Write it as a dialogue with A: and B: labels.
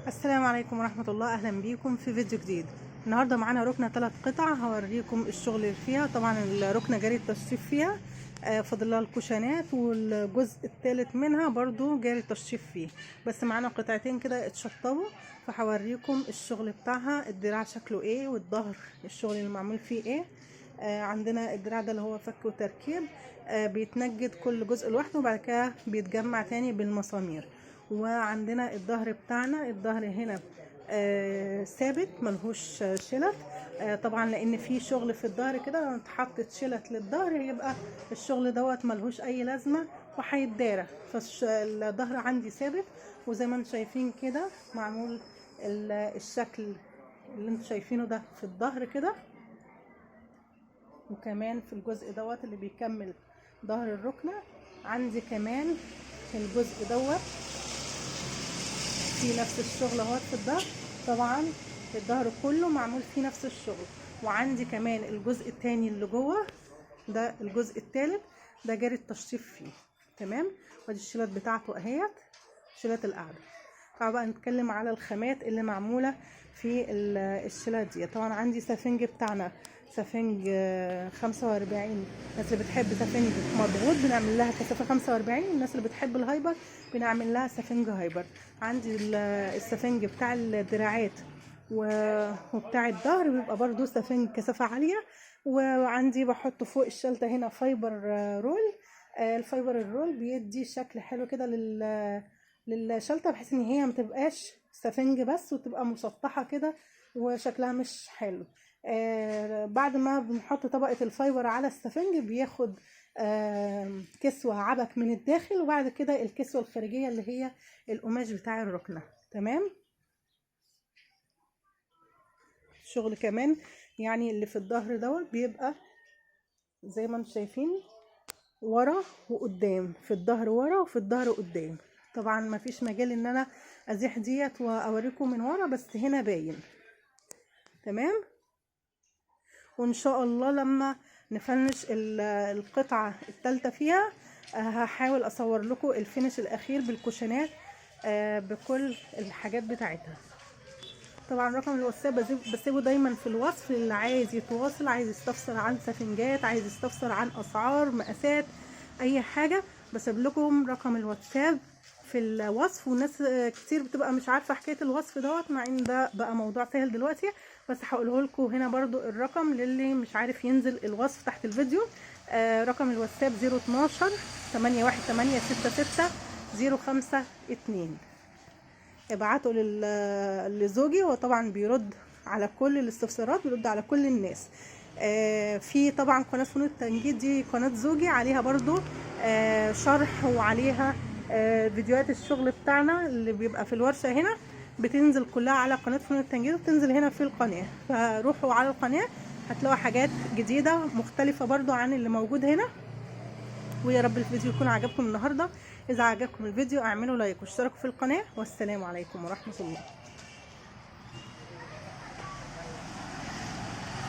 A: السلام عليكم ورحمة الله. أهلا بيكم في فيديو جديد. النهاردة معانا ركنة 3 قطع هوريكم الشغل اللي فيها. طبعا الركنة جاري التشطيب فيها، فاضل لها الكوشانات، والجزء الثالث منها برضو جاري التشطيب فيه، بس معانا قطعتين كده اتشطبوا، فهوريكم الشغل بتاعها. الدراع شكله ايه، والظهر الشغل اللي معمول فيه ايه. عندنا الدراع ده اللي هو فك وتركيب، بيتنجد كل جزء لوحده وبعد كده بيتجمع تاني بالمسامير. وعندنا الظهر بتاعنا، الظهر هنا ثابت ملهوش شلت، طبعا لان في شغل في الظهر كده. لو اتحطت شلت للظهر يبقى الشغل دوت ملهوش اي لازمه وهيتدارى، فالظهر عندي ثابت. وزي ما انتم شايفين كده معمول الشكل اللي انتم شايفينه ده في الظهر كده، وكمان في الجزء دوت اللي بيكمل ظهر الركنه عندي كمان الجزء دوت في نفس الشغل اهوت في الظهر. طبعا الظهر كله معمول فيه نفس الشغل. وعندي كمان الجزء التاني اللي جوه ده، الجزء التالت ده جاري التشطيب فيه. تمام، ودي الشيلات بتاعته اهيت، شيلات القعده. تعالوا بقى نتكلم على الخامات اللي معموله في الشيلات دي. طبعا عندي سفنج بتاعنا سفنج 45. الناس اللي بتحب سفنج مضغوط بنعمل لها كثافه 45، الناس اللي بتحب الهايبر بنعمل لها سفنج هايبر. عندي السفنج بتاع الدراعات وبتاع الظهر بيبقى برضو سفنج كثافه عاليه. وعندي بحط فوق الشلته هنا فايبر رول. الفايبر الرول بيدي شكل حلو كده للشلته، بحيث ان هي متبقاش سفنج بس وتبقى مسطحه كده وشكلها مش حلو. بعد ما بنحط طبقه الفايبر على السفنج بياخد كسوه عبك من الداخل، وبعد كده الكسوه الخارجيه اللي هي القماش بتاع الركنه. تمام، الشغل كمان يعني اللي في الظهر دوت بيبقى زي ما انتم شايفين ورا وقدام، في الظهر ورا وفي الظهر قدام. طبعا ما فيش مجال ان انا ازيح ديت واوريكم من ورا، بس هنا باين. تمام، وان شاء الله لما نفنش القطعه الثالثه فيها هحاول اصور لكم الفينش الاخير بالكوشنات بكل الحاجات بتاعتها. طبعا رقم الواتساب بسيبه دايما في الوصف، اللي عايز يتواصل، عايز يستفسر عن سفنجات، عايز يستفسر عن اسعار مقاسات اي حاجه، بسيب لكم رقم الواتساب في الوصف. وناس كتير بتبقى مش عارفه حكايه الوصف دوت، مع ان ده بقى موضوع سهل دلوقتي، بس هقوله لكم هنا برضو الرقم للي مش عارف ينزل الوصف تحت الفيديو. رقم الواتساب 012 818 66 052. ابعتوا لزوجي، وطبعا بيرد على كل الاستفسارات، بيرد على كل الناس. في طبعا قناه فنون التنجيد دي قناه زوجي، عليها برضو شرح، وعليها فيديوهات الشغل بتاعنا اللي بيبقى في الورشه هنا بتنزل كلها على قناه فنون التنجيد، وبتنزل هنا في القناه، فروحوا على القناه هتلاقوا حاجات جديده مختلفه برضو عن اللي موجود هنا. ويا رب الفيديو يكون عجبكم النهارده. اذا عجبكم الفيديو اعملوا لايك واشتركوا في القناه، والسلام عليكم ورحمه الله.